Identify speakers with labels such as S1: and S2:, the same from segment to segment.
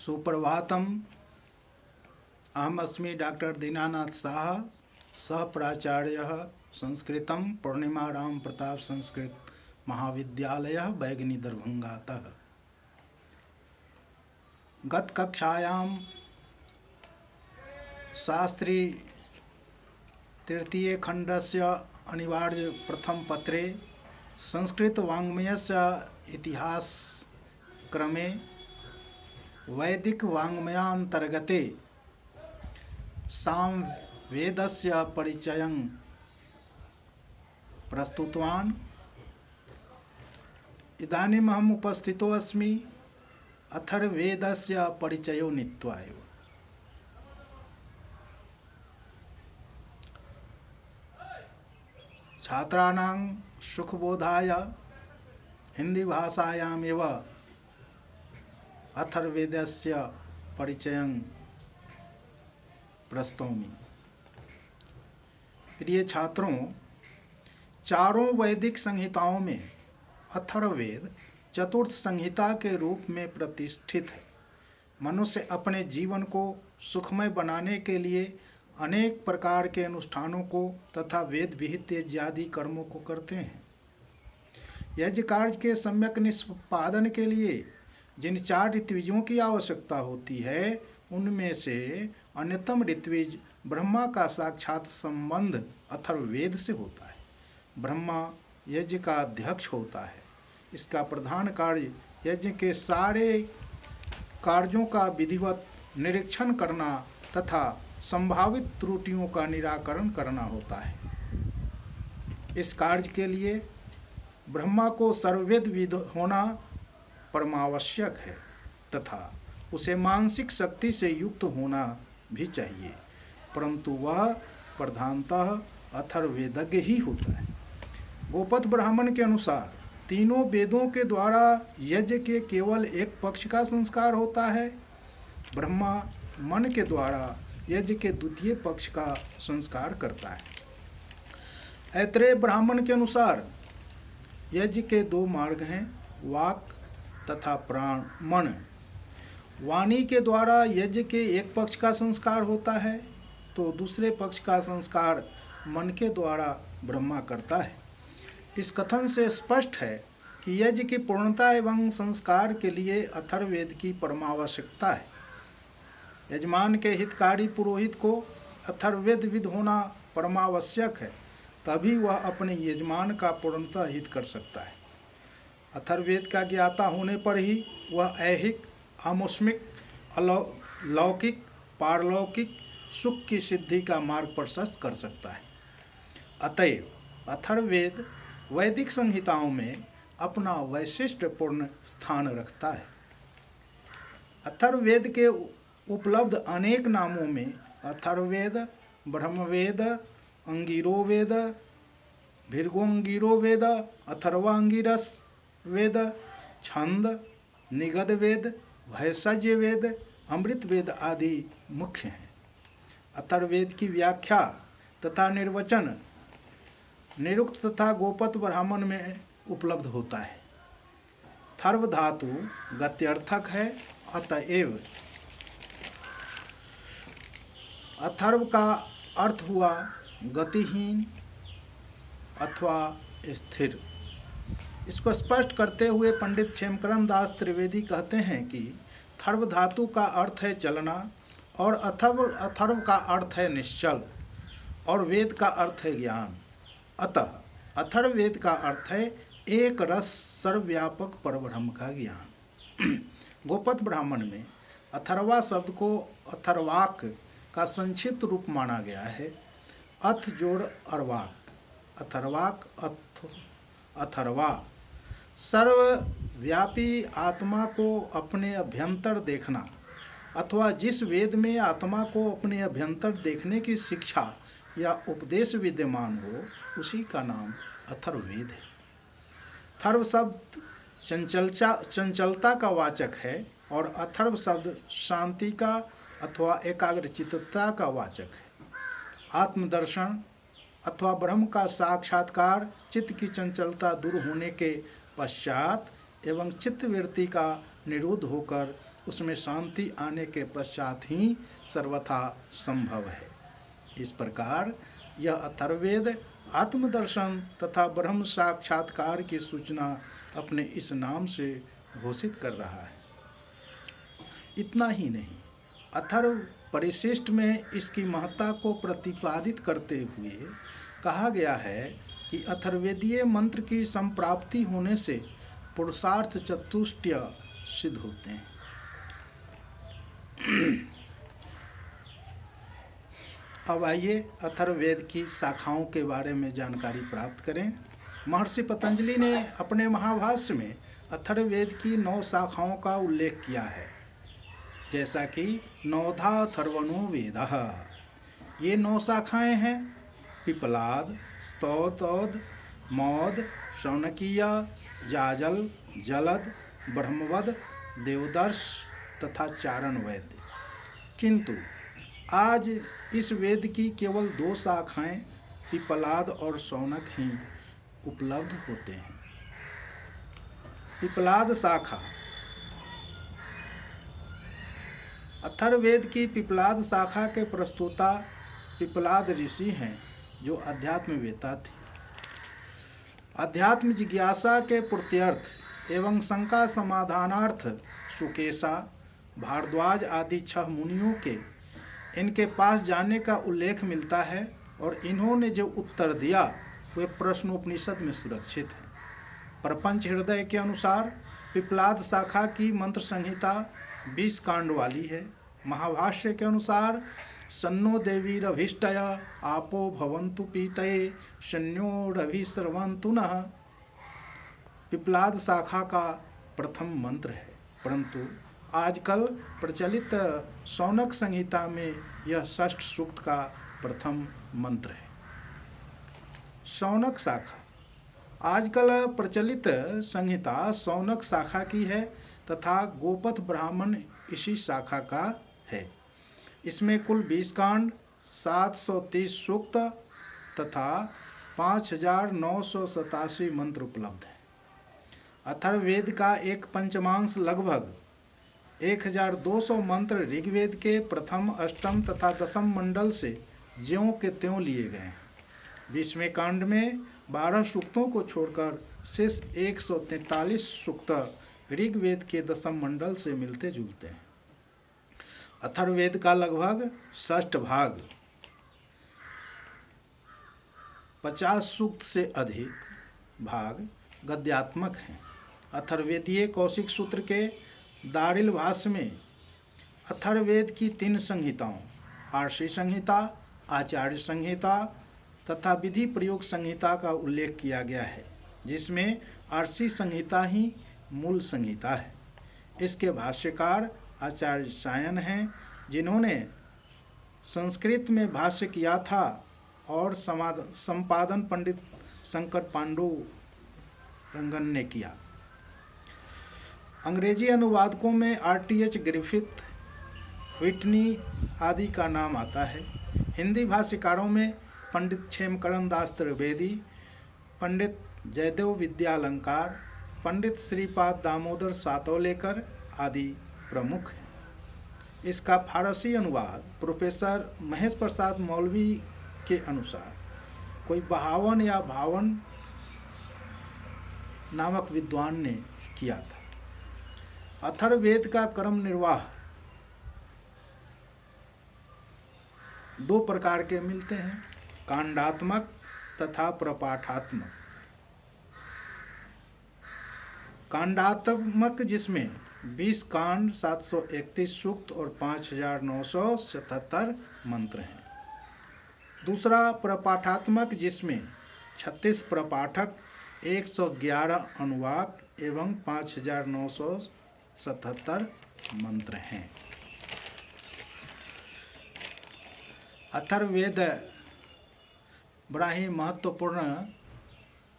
S1: सुप्रभातम। अहमस्मि डॉक्टर दीनानाथ साहा, सह प्राचार्य संस्कृतं पूर्णिमा राम प्रताप संस्कृत महाविद्यालय बैगनी दरभंगातः। गत कक्षायां शास्त्री तृतीय खंडस्य अनिवार्य प्रथम पत्रे संस्कृत वाङ्मयस्य इतिहास क्रमे वैदिक वाङ्मयान्तर्गते सामवेदस्य परिचयं प्रस्तुतवान्। इदानीम् अहम् उपस्थितो अस्मि अथर्ववेदस्य परिचयो नीत्वा एव। छात्राणां सुखबोधाय हिंदी भाषायामेव अथर्ववेदस्य परिचयं प्रस्तौमि। प्रिय छात्रों, चारों वैदिक संहिताओं में अथर्ववेद चतुर्थ संहिता के रूप में प्रतिष्ठित है। मनुष्य अपने जीवन को सुखमय बनाने के लिए अनेक प्रकार के अनुष्ठानों को तथा वेद विहित यज्ञादि कर्मों को करते हैं। यज्ञ कार्य के सम्यक निष्पादन के लिए जिन 4 ऋत्विजों की आवश्यकता होती है, उनमें से अन्यतम ऋत्विज ब्रह्मा का साक्षात संबंध अथर्ववेद से होता है। ब्रह्मा यज्ञ का अध्यक्ष होता है। इसका प्रधान कार्य यज्ञ के सारे कार्यों का विधिवत निरीक्षण करना तथा संभावित त्रुटियों का निराकरण करना होता है। इस कार्य के लिए ब्रह्मा को सर्ववेदविद होना परमावश्यक है तथा उसे मानसिक शक्ति से युक्त होना भी चाहिए, परंतु वह प्रधानतः अथर्ववेदज्ञ ही होता है। गोपथ ब्राह्मण के अनुसार तीनों वेदों के द्वारा यज्ञ के केवल एक पक्ष का संस्कार होता है। ब्रह्मा मन के द्वारा यज्ञ के द्वितीय पक्ष का संस्कार करता है। ऐत्रेय ब्राह्मण के अनुसार यज्ञ के 2 मार्ग हैं, वाक तथा प्राण मन। वाणी के द्वारा यज्ञ के एक पक्ष का संस्कार होता है तो दूसरे पक्ष का संस्कार मन के द्वारा ब्रह्मा करता है। इस कथन से स्पष्ट है कि यज्ञ की पूर्णता एवं संस्कार के लिए अथर्ववेद की परमावश्यकता है। यजमान के हितकारी पुरोहित को अथर्ववेदविद होना परमावश्यक है, तभी वह अपने यजमान का पूर्णतः हित कर सकता है। अथर्ववेद का ज्ञाता होने पर ही वह ऐहिक, आमुष्मिक, लौकिक, पारलौकिक सुख की सिद्धि का मार्ग प्रशस्त कर सकता है। अतएव अथर्ववेद वैदिक संहिताओं में अपना वैशिष्ट्यपूर्ण स्थान रखता है। अथर्ववेद के उपलब्ध अनेक नामों में अथर्ववेद, ब्रह्मवेद, अंगिरोवेद, भृगोंगिरोवेद, अथर्वांगिरस वेद, छंद, निगद वेद, भैषज्य वेद, अमृत वेद आदि मुख्य हैं। अथर्ववेद की व्याख्या तथा निर्वचन निरुक्त तथा गोपथ ब्राह्मण में उपलब्ध होता है। थर्व धातु गत्यर्थक है, अतएव अथर्व का अर्थ हुआ गतिहीन अथवा स्थिर। इसको स्पष्ट करते हुए पंडित क्षेमकरण दास त्रिवेदी कहते हैं कि थर्व धातु का अर्थ है चलना और अथर्व का अर्थ है निश्चल और वेद का अर्थ है ज्ञान। अतः अथर्ववेद का अर्थ है एक रस सर्वव्यापक परब्रह्म का ज्ञान। गोपथ ब्राह्मण में अथर्वा शब्द को अथर्वाक का संक्षिप्त रूप माना गया है। अथ जोड़ अर्वाक, अथर्वाक अथर्वा। सर्वव्यापी आत्मा को अपने अभ्यंतर देखना अथवा जिस वेद में आत्मा को अपने अभ्यंतर देखने की शिक्षा या उपदेश विद्यमान हो, उसी का नाम अथर्ववेद है। थर्व शब्द चंचलता का वाचक है और अथर्व शब्द शांति का अथवा एकाग्रचित्तता का वाचक है। आत्मदर्शन अथवा ब्रह्म का साक्षात्कार चित्त की चंचलता दूर होने के पश्चात एवं चित्तवृत्ति का निरोध होकर उसमें शांति आने के पश्चात ही सर्वथा संभव है। इस प्रकार यह अथर्ववेद आत्मदर्शन तथा ब्रह्म साक्षात्कार की सूचना अपने इस नाम से घोषित कर रहा है। इतना ही नहीं, अथर्व परिशिष्ट में इसकी महत्ता को प्रतिपादित करते हुए कहा गया है कि अथर्ववेदीय मंत्र की संप्राप्ति होने से पुरुषार्थ चतुष्टय सिद्ध होते हैं। अब आइए अथर्ववेद की शाखाओं के बारे में जानकारी प्राप्त करें। महर्षि पतंजलि ने अपने महाभाष्य में अथर्ववेद की 9 शाखाओं का उल्लेख किया है, जैसा कि नौधा अथर्वणो वेदः। ये 9 शाखाएं हैं: पिपलाद, स्तोतोद, मौद, शौनकीय, जाजल, जलद, ब्रह्मवद, देवदर्श तथा चारण वेद। किंतु आज इस वेद की केवल 2 शाखाएं पिपलाद और शौनक ही उपलब्ध होते हैं। पिपलाद शाखा। अथर्ववेद की पिपलाद शाखा के प्रस्तुता पिपलाद ऋषि हैं, जो अध्यात्मवेत्ता थे। अध्यात्म जिज्ञासा के पूर्त्यर्थ एवं शंका समाधानार्थ सुकेशा, भारद्वाज आदि 6 मुनियों के इनके पास जाने का उल्लेख मिलता है और इन्होंने जो उत्तर दिया वे प्रश्नोपनिषद में सुरक्षित हैं। प्रपंच हृदय के अनुसार पिपलाद शाखा की मंत्र संहिता 20 कांड वाली है। महाभाष्य के अनुसार सन्नो देवीरभीष्टय आपो भवन्तु पीतये शन्योरभिस्रवन्तु नः पिपलाद शाखा का प्रथम मंत्र है, परंतु आजकल प्रचलित शौनक संहिता में यह 6ठ सूक्त का प्रथम मंत्र है। शौनक शाखा। आजकल प्रचलित संहिता शौनक शाखा की है तथा गोपथ ब्राह्मण इसी शाखा का है। इसमें कुल 20 कांड, 730 सूक्त तथा 5987 मंत्र उपलब्ध हैं। अथर्ववेद का एक पंचमांश लगभग 1200 मंत्र ऋग्वेद के प्रथम, अष्टम तथा दशम मंडल से ज्यों के त्यों लिए गए हैं। 20वें कांड में 12 सूक्तों को छोड़कर शेष 143 सूक्त ऋग्वेद के दशम मंडल से मिलते जुलते हैं। अथर्ववेद का लगभग 6ठ भाग 50 सूक्त से अधिक भाग गद्यात्मक हैं। अथर्ववेदीय कौशिक सूत्र के दारिल भाष्य में अथर्ववेद की 3 संहिताओं आर्षि संहिता, आचार्य संहिता तथा विधि प्रयोग संहिता का उल्लेख किया गया है, जिसमें आर्षि संहिता ही मूल संहिता है। इसके भाष्यकार आचार्य सायन हैं, जिन्होंने संस्कृत में भाष्य किया था और संपादन पंडित शंकर पांडुरंगन ने किया। अंग्रेजी अनुवादकों में RTH ग्रिफिथ, व्हिटनी आदि का नाम आता है। हिंदी भाष्यकारों में पंडित क्षेमकरण दास त्रिवेदी, पंडित जयदेव विद्यालंकार, पंडित श्रीपाद दामोदर सातौलेकर आदि प्रमुख हैं। इसका फारसी अनुवाद प्रोफेसर महेश प्रसाद मौलवी के अनुसार कोई बहावन या भावन नामक विद्वान ने किया था। अथर्ववेद का कर्म निर्वाह 2 प्रकार के मिलते हैं, कांडात्मक तथा प्रपाठात्मक। कांडात्मक जिसमें 20 कांड, 731 सूक्त और 5977 मंत्र हैं। दूसरा प्रपाठात्मक जिसमें 36 प्रपाठक, 111 अनुवाक एवं 5977 मंत्र हैं। अथर्ववेद बड़ा ही महत्वपूर्ण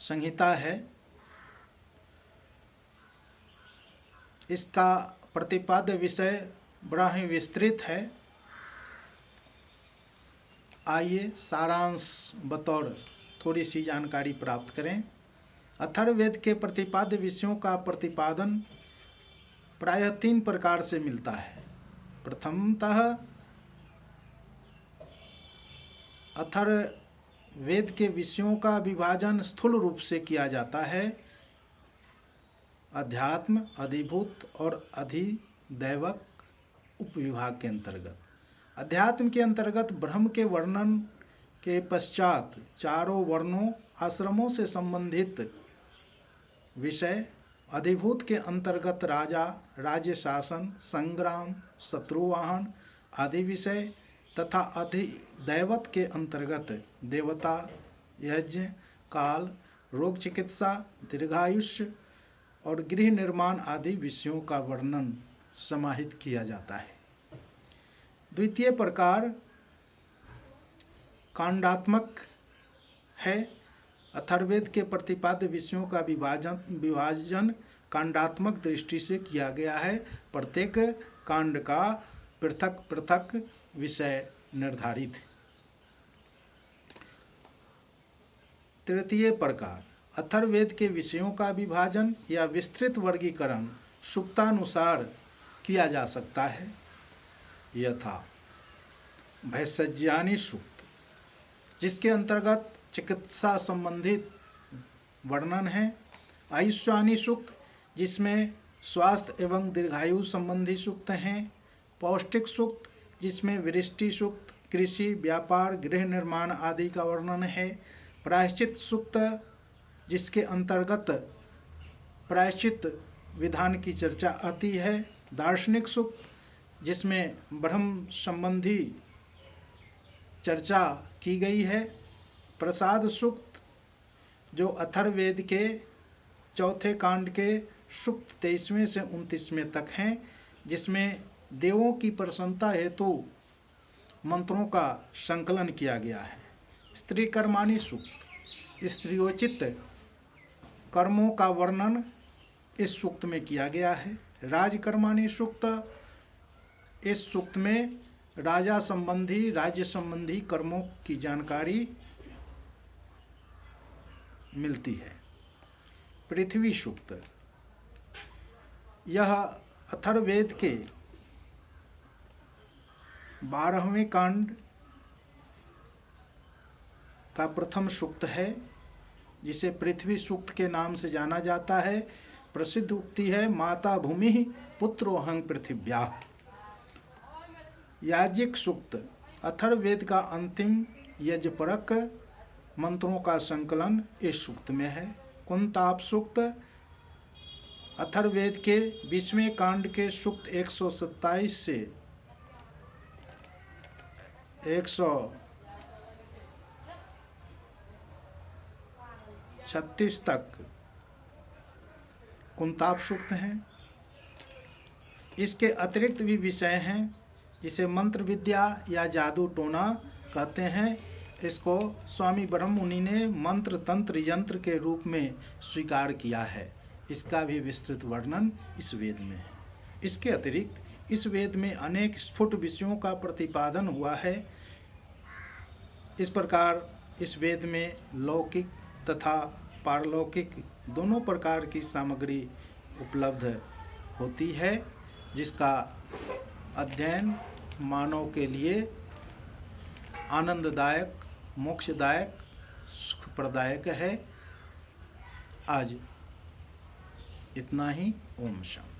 S1: संहिता है। इसका प्रतिपाद्य विषय बड़ा ही विस्तृत है। आइए सारांश बतौर थोड़ी सी जानकारी प्राप्त करें। अथर्ववेद के प्रतिपाद्य विषयों का प्रतिपादन प्रायः 3 प्रकार से मिलता है। प्रथमतः अथर्ववेद के विषयों का विभाजन स्थूल रूप से किया जाता है, अध्यात्म, अधिभूत और अधिदैवक उपविभाग के अंतर्गत। अध्यात्म के अंतर्गत ब्रह्म के वर्णन के पश्चात चारों वर्णों आश्रमों से संबंधित विषय, अधिभूत के अंतर्गत राजा, राज्य शासन, संग्राम, शत्रुवाहन आदि विषय तथा अधिदैवत के अंतर्गत देवता, यज्ञ, काल, रोग चिकित्सा, दीर्घायुष्य और गृह निर्माण आदि विषयों का वर्णन समाहित किया जाता है। द्वितीय प्रकार कांडात्मक है। अथर्ववेद के प्रतिपाद्य विषयों का विभाजन कांडात्मक दृष्टि से किया गया है। प्रत्येक कांड का पृथक पृथक विषय निर्धारित है। तृतीय प्रकार अथर्ववेद के विषयों का विभाजन या विस्तृत वर्गीकरण सूक्तानुसार किया जा सकता है। यथा भैषज्यानि सूक्त, जिसके अंतर्गत चिकित्सा संबंधित वर्णन है। आयुष्यानि सूक्त, जिसमें स्वास्थ्य एवं दीर्घायु संबंधी सूक्त हैं। पौष्टिक सूक्त, जिसमें वृष्टि सूक्त, कृषि, व्यापार, गृह निर्माण आदि का वर्णन है। प्रायश्चित सूक्त, जिसके अंतर्गत प्रायश्चित विधान की चर्चा आती है। दार्शनिक सूक्त, जिसमें ब्रह्म संबंधी चर्चा की गई है। प्रसाद सूक्त, जो अथर्ववेद के चौथे कांड के सूक्त 23वें से 29वें तक हैं, जिसमें देवों की प्रसन्नता हेतु मंत्रों का संकलन किया गया है। स्त्री कर्माणि सूक्त, स्त्रियोचित कर्मों का वर्णन इस सूक्त में किया गया है। राजकर्माणि सूक्त, इस सूक्त में राजा संबंधी, राज्य संबंधी कर्मों की जानकारी मिलती है। पृथ्वी सूक्त, यह अथर्ववेद के 12वें कांड का प्रथम सूक्त है, जिसे पृथ्वी सूक्त के नाम से जाना जाता है। प्रसिद्ध उक्ति है, माता भूमि पुत्रोऽहं पृथिव्याः। याज्ञिक सूक्त, अथर्ववेद का अंतिम यज्ञपरक मंत्रों का संकलन इस सूक्त में है। कुंताप सूक्त, अथर्ववेद के 20वें कांड के सूक्त 127 से 136 तक कुंताप सूक्त हैं। इसके अतिरिक्त भी विषय हैं, जिसे मंत्र विद्या या जादू टोना कहते हैं। इसको स्वामी ब्रह्म मुनि ने मंत्र तंत्र यंत्र के रूप में स्वीकार किया है। इसका भी विस्तृत वर्णन इस वेद में है। इसके अतिरिक्त इस वेद में अनेक स्फुट विषयों का प्रतिपादन हुआ है। इस प्रकार इस वेद में लौकिक तथा पारलौकिक दोनों प्रकार की सामग्री उपलब्ध होती है, जिसका अध्ययन मानव के लिए आनंददायक, मोक्षदायक, सुखप्रदायक है। आज इतना ही। ओम शांति।